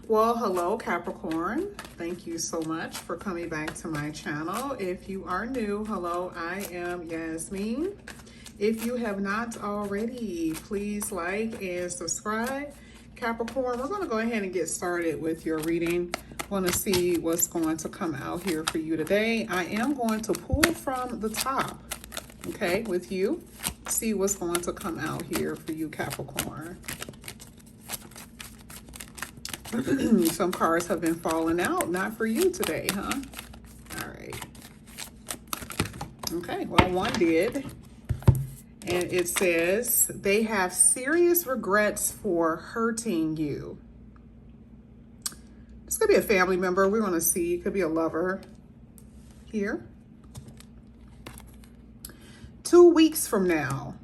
Well, hello Capricorn. Thank you so much for coming back to my channel. If you are new, hello, I am Yasmin. If you have not already, please like and subscribe. Capricorn, we're going to go ahead and get started with your reading. Want to see what's going to come out here for you today. I am going to pull from the top, okay, with you. See what's going to come out here for you, Capricorn. Some cards have been falling out. Not for you today, huh? All right. Okay, well, one did. And it says, they have serious regrets for hurting you. This could be a family member. We're going to see. It could be a lover here. 2 weeks from now.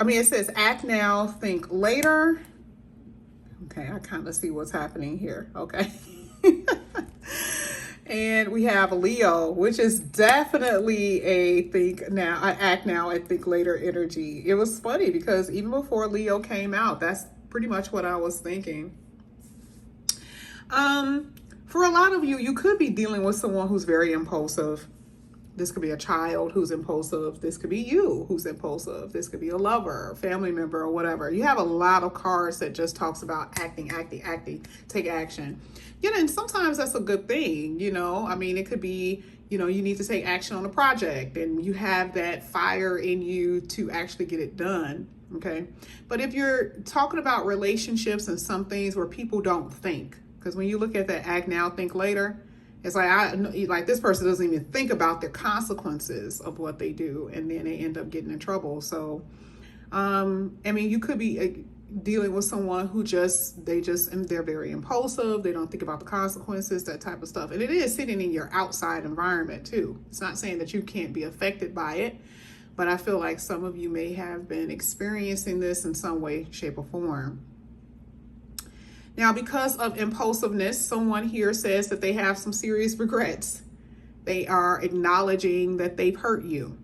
It says act now, think later. Okay, I kind of see what's happening here. Okay. And we have Leo, which is definitely a act now and think later energy. It was funny because even before Leo came out, that's pretty much what I was thinking. For a lot of you, you could be dealing with someone who's very impulsive. This could be a child who's impulsive. This could be you who's impulsive. This could be a lover, a family member, or whatever. You have a lot of cards that just talks about acting, take action. And sometimes that's a good thing, it could be, you need to take action on a project and you have that fire in you to actually get it done, okay? But if you're talking about relationships and some things where people don't think, because when you look at that act now, think later, it's like this person doesn't even think about the consequences of what they do, and then they end up getting in trouble. So, you could be dealing with someone who they're very impulsive. They don't think about the consequences, that type of stuff. And it is sitting in your outside environment too. It's not saying that you can't be affected by it, but I feel like some of you may have been experiencing this in some way, shape, or form. Now, because of impulsiveness, someone here says that they have some serious regrets. They are acknowledging that they've hurt you,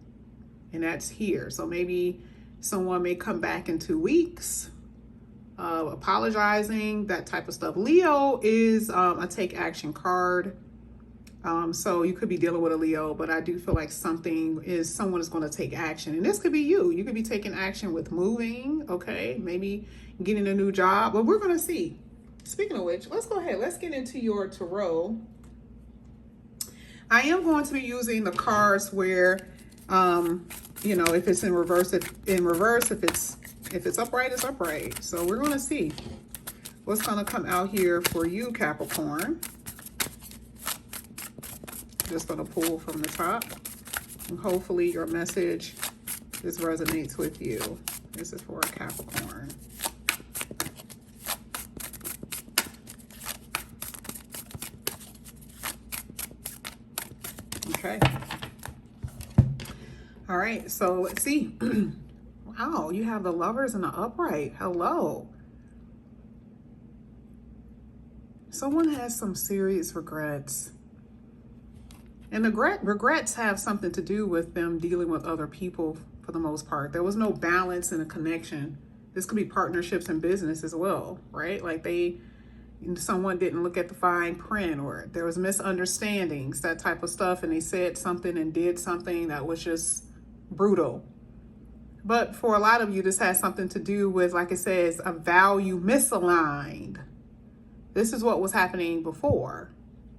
and that's here. So maybe someone may come back in 2 weeks, apologizing, that type of stuff. Leo is a take action card. So you could be dealing with a Leo, but I do feel like someone is going to take action. And this could be you. You could be taking action with moving, okay? Maybe getting a new job, but we're going to see. Speaking of which, let's go ahead. Let's get into your tarot. I am going to be using the cards where, if it's in reverse, if it's upright, it's upright. So we're going to see what's going to come out here for you, Capricorn. Just going to pull from the top, and hopefully your message just resonates with you. This is for Capricorn. Okay. All right, so let's see. Wow, you have the lovers and the upright. Hello. Someone has some serious regrets. And the regrets have something to do with them dealing with other people for the most part. There was no balance and a connection. This could be partnerships and business as well, right? Like someone didn't look at the fine print, or there was misunderstandings, that type of stuff, and they said something and did something that was just brutal. But for a lot of you, this has something to do with, like it says, a value misaligned. This is what was happening before.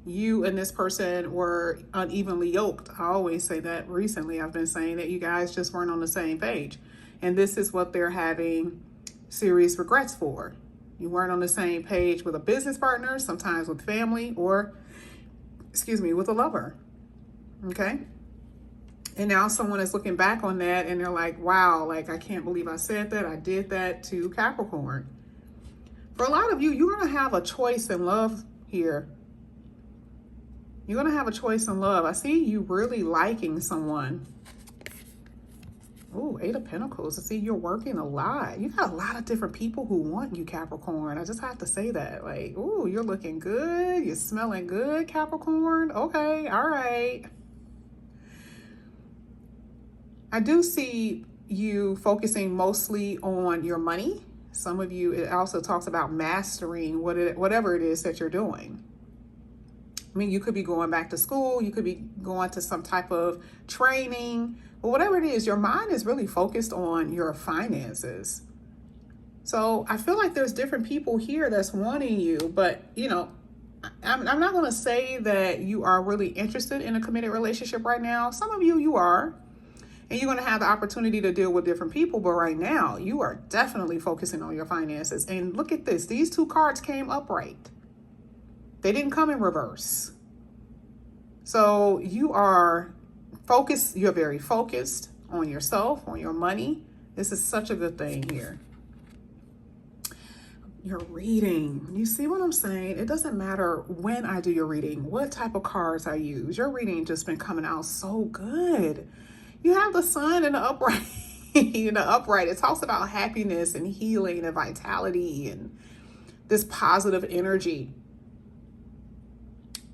You and this person were unevenly yoked. I always say that. Recently I've been saying that you guys just weren't on the same page, and this is what they're having serious regrets for. You weren't on the same page with a business partner, sometimes with family, or, with a lover, okay? And now someone is looking back on that and they're like, wow, like I can't believe I said that, I did that to Capricorn. For a lot of you, you're gonna have a choice in love here. You're gonna have a choice in love. I see you really liking someone. Oh, 8 of Pentacles. I see you're working a lot. You got a lot of different people who want you, Capricorn. I just have to say that. Like, oh, you're looking good. You're smelling good, Capricorn. Okay, all right. I do see you focusing mostly on your money. Some of you, it also talks about mastering whatever it is that you're doing. I mean, you could be going back to school, you could be going to some type of training, but whatever it is, your mind is really focused on your finances. So I feel like there's different people here that's wanting you, but I'm not going to say that you are really interested in a committed relationship right now. Some of you are, and you're going to have the opportunity to deal with different people. But right now, you are definitely focusing on your finances. And look at this. These two cards came upright. They didn't come in reverse. So you are focused. You're very focused on yourself, on your money. This is such a good thing here. Your reading. You see what I'm saying? It doesn't matter when I do your reading, what type of cards I use. Your reading just been coming out so good. You have the sun in the upright. In the upright, it talks about happiness and healing and vitality and this positive energy.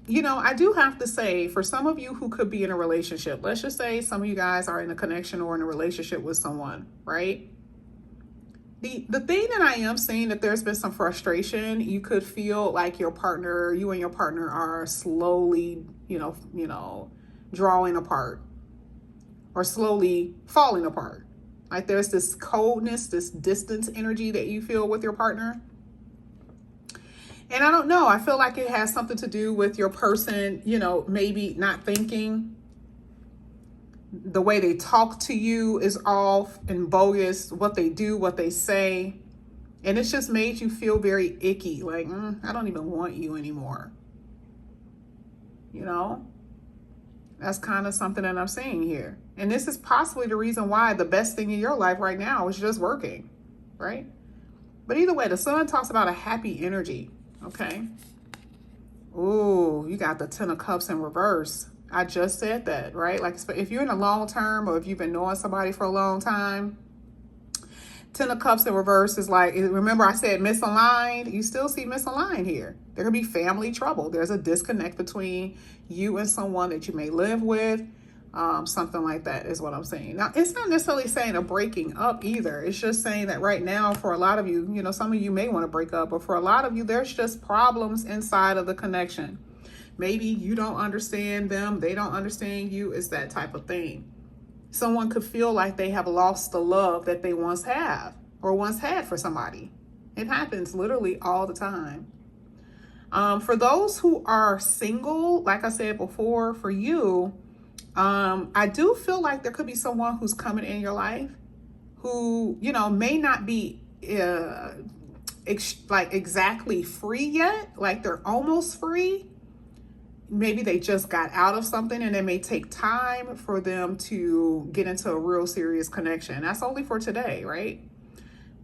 I do have to say, for some of you who could be in a relationship, let's just say some of you guys are in a connection or in a relationship with someone, right? The thing that I am seeing, that there's been some frustration. You could feel like you and your partner are slowly, drawing apart or slowly falling apart. Like there's this coldness, this distance energy that you feel with your partner. And I don't know, I feel like it has something to do with your person, maybe not thinking. The way they talk to you is off and bogus. What they do, what they say. And it's just made you feel very icky. Like, I don't even want you anymore. That's kind of something that I'm seeing here. And this is possibly the reason why the best thing in your life right now is just working, right? But either way, the sun talks about a happy energy, okay? Ooh, you got the Ten of Cups in reverse. I just said that, right? Like if you're in a long term or if you've been knowing somebody for a long time, Ten of Cups in reverse is like, remember I said misaligned? You still see misaligned here. There could be family trouble. There's a disconnect between you and someone that you may live with. Something like that is what I'm saying. Now, it's not necessarily saying a breaking up either. It's just saying that right now, for a lot of you, some of you may want to break up, but for a lot of you, there's just problems inside of the connection. Maybe you don't understand them. They don't understand you. It's that type of thing. Someone could feel like they have lost the love that they once had for somebody. It happens literally all the time. For those who are single, like I said before, for you, I do feel like there could be someone who's coming in your life who, may not be exactly free yet. Like they're almost free. Maybe they just got out of something and it may take time for them to get into a real serious connection. That's only for today, right?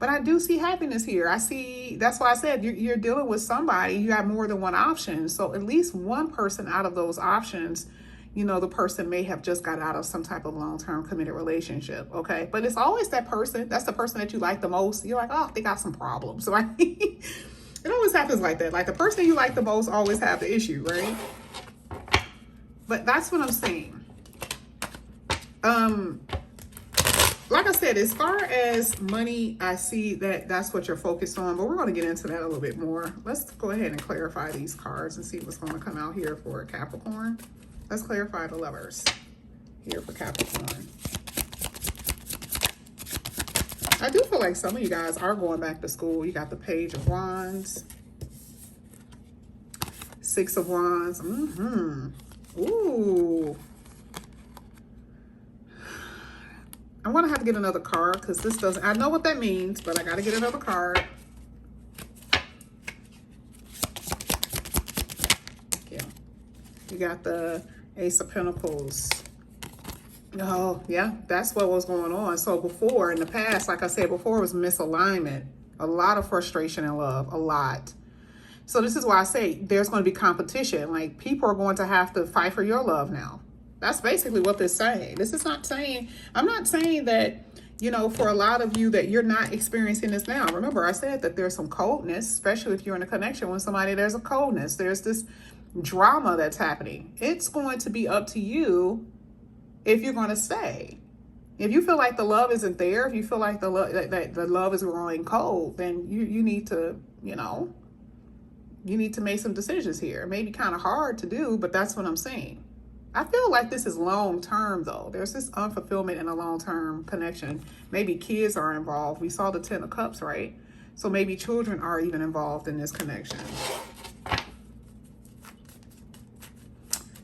But I do see happiness here. That's why I said you're dealing with somebody. You have more than one option. So at least one person out of those options, the person may have just got out of some type of long-term committed relationship, okay? But it's always that person. That's the person that you like the most. You're like, oh, they got some problems, right? It always happens like that. Like the person you like the most always have the issue, right? But that's what I'm saying. Like I said, as far as money, I see that that's what you're focused on, but we're going to get into that a little bit more. Let's go ahead and clarify these cards and see what's going to come out here for Capricorn. Let's clarify the Lovers here for Capricorn. I do feel like some of you guys are going back to school. You got the Page of Wands, Six of Wands. Ooh. I'm going to have to get another card because this doesn't, I know what that means, but I got to get another card. Yeah. You got the Ace of Pentacles. Oh, yeah, that's what was going on. So before, in the past, like I said before, it was misalignment. A lot of frustration in love, a lot. So this is why I say there's going to be competition. Like people are going to have to fight for your love now. That's basically what this is saying. This is not saying, I'm not saying that, for a lot of you that you're not experiencing this now. Remember, I said that there's some coldness, especially if you're in a connection with somebody, there's a coldness. There's this drama that's happening. It's going to be up to you if you're going to stay. If you feel like the love isn't there, if you feel like that the love is growing cold, then you need to, you need to make some decisions here. It may be kind of hard to do, but that's what I'm saying. I feel like this is long term though. There's this unfulfillment in a long term connection. Maybe kids are involved. We saw the 10 of Cups, right? So maybe children are even involved in this connection.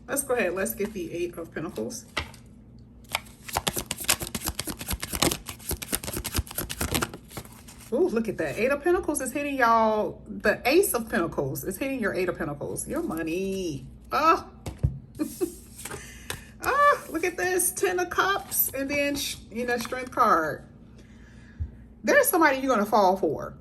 Let's go ahead. Let's get the 8 of Pentacles. Ooh, look at that. 8 of Pentacles is hitting y'all. The Ace of Pentacles is hitting your 8 of Pentacles. Your money. Oh. Oh, look at this. 10 of Cups. And then, Strength card. There's somebody you're going to fall for.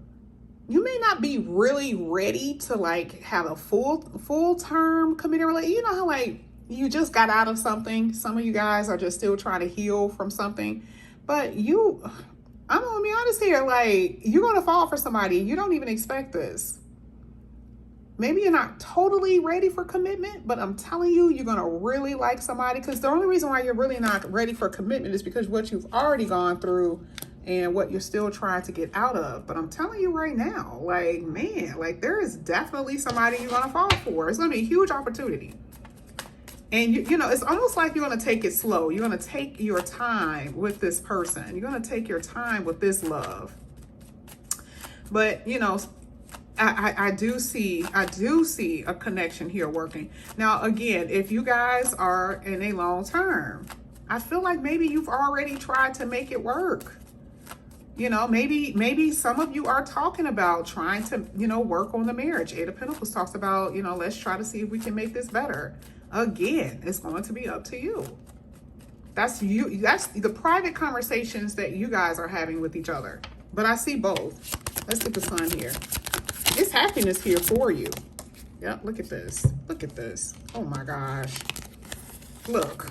You may not be really ready to like have a full-term committed relationship. You know how like you just got out of something. Some of you guys are just still trying to heal from something. But I'm gonna be honest here, like you're gonna fall for somebody. You don't even expect this. Maybe you're not totally ready for commitment, but I'm telling you, you're gonna really like somebody, because the only reason why you're really not ready for commitment is because what you've already gone through and what you're still trying to get out of. But I'm telling you right now, like, man, like there is definitely somebody you're gonna fall for. It's gonna be a huge opportunity. And it's almost like you're going to take it slow. You're going to take your time with this person. You're going to take your time with this love. But, I do see a connection here working. Now, again, if you guys are in a long term, I feel like maybe you've already tried to make it work. Maybe some of you are talking about trying to, work on the marriage. 8 of Pentacles talks about, let's try to see if we can make this better. Again, it's going to be up to you. That's the private conversations that you guys are having with each other. But I see both. Let's get the Sun here. It's happiness here for you. Yep, look at this. Look at this. Oh my gosh. Look.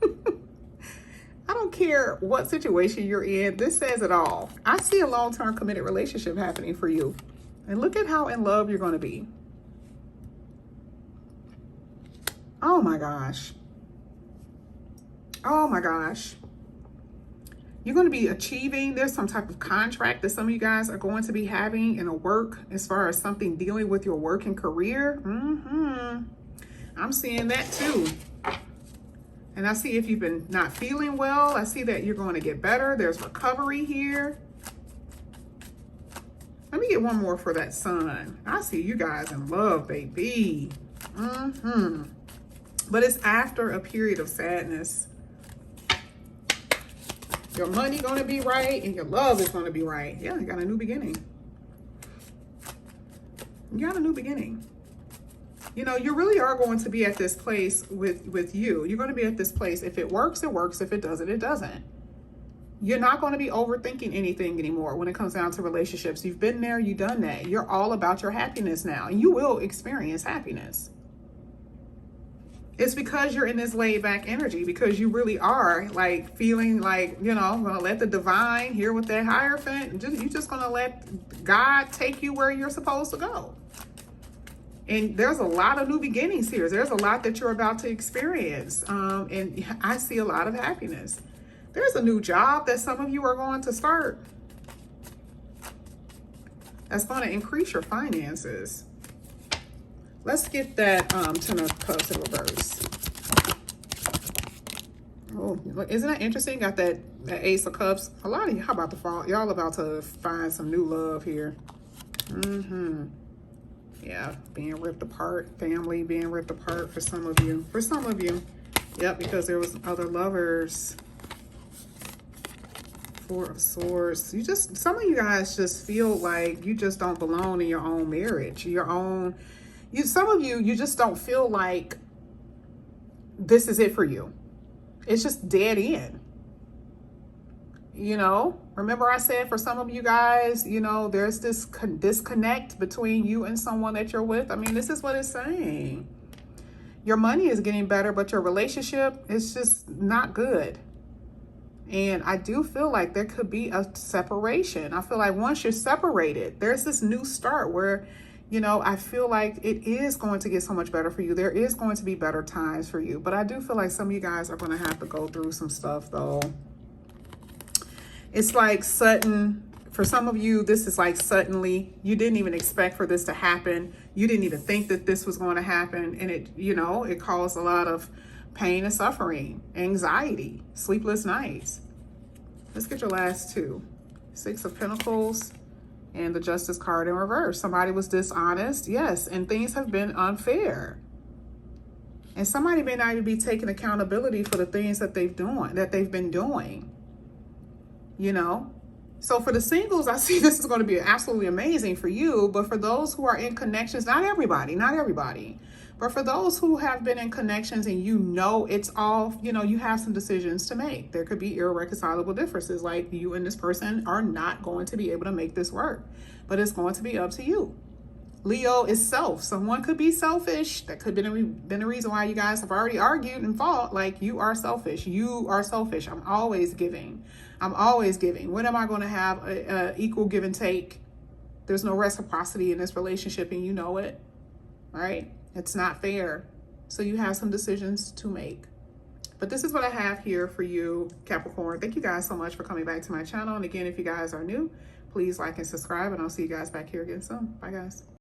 I don't care what situation you're in. This says it all. I see a long-term committed relationship happening for you. And look at how in love you're going to be. Oh my gosh. Oh my gosh. You're going to be achieving. There's some type of contract that some of you guys are going to be having in a work, as far as something dealing with your work and career. I'm seeing that too. And I see if you've been not feeling well, I see that you're going to get better. There's recovery here. Let me get one more for that Sun. I see you guys in love, baby. But it's after a period of sadness. Your money going to be right and your love is going to be right. Yeah, you got a new beginning. You got a new beginning. You really are going to be at this place with you. You're going to be at this place. If it works, it works. If it doesn't, it doesn't. You're not going to be overthinking anything anymore when it comes down to relationships. You've been there, you've done that. You're all about your happiness now. And you will experience happiness. It's because you're in this laid back energy, because you really are like feeling like, I'm going to let the divine here with that Hierophant. You're just going to let God take you where you're supposed to go. And there's a lot of new beginnings here. There's a lot that you're about to experience. And I see a lot of happiness. There's a new job that some of you are going to start. That's going to increase your finances. Let's get that 10 of Cups in reverse. Oh, isn't that interesting? Got that Ace of Cups. A lot of you, how about the fall? Y'all about to find some new love here. Yeah, being ripped apart. Family being ripped apart for some of you. For some of you. Yep, because there was other lovers. 4 of Swords. Some of you guys just feel like you just don't belong in your own marriage. Some of you just don't feel like this is it for you. It's just dead end. Remember I said for some of you guys, there's this disconnect between you and someone that you're with. I mean, this is what it's saying. Your money is getting better, but your relationship is just not good. And I do feel like there could be a separation. I feel like once you're separated, there's this new start where You know, I feel like it is going to get so much better for you. There is going to be better times for you. But I do feel like some of you guys are going to have to go through some stuff, though. It's like sudden. For some of you, this is like suddenly. You didn't even expect for this to happen. You didn't even think that this was going to happen. And it, you know, it caused a lot of pain and suffering, anxiety, sleepless nights. Let's get your last two. Six of Pentacles and the Justice card in reverse. Somebody was dishonest. Yes, and things have been unfair. And somebody may not even be taking accountability for the things that they've been doing. You know? So for the singles, I see this is going to be absolutely amazing for you. But for those who are in connections, not everybody. But for those who have been in connections and you know it's all, you know, you have some decisions to make. There could be irreconcilable differences, like you and this person are not going to be able to make this work. But it's going to be up to you. Leo is self. Someone could be selfish. That could have been a reason why you guys have already argued and fought. Like, you are selfish. You are selfish. I'm always giving. I'm always giving. When am I going to have a equal give and take? There's no reciprocity in this relationship, and you know it, right? It's not fair. So you have some decisions to make. But this is what I have here for you, Capricorn. Thank you guys so much for coming back to my channel. And again, if you guys are new, please like and subscribe, and I'll see you guys back here again soon. Bye, guys.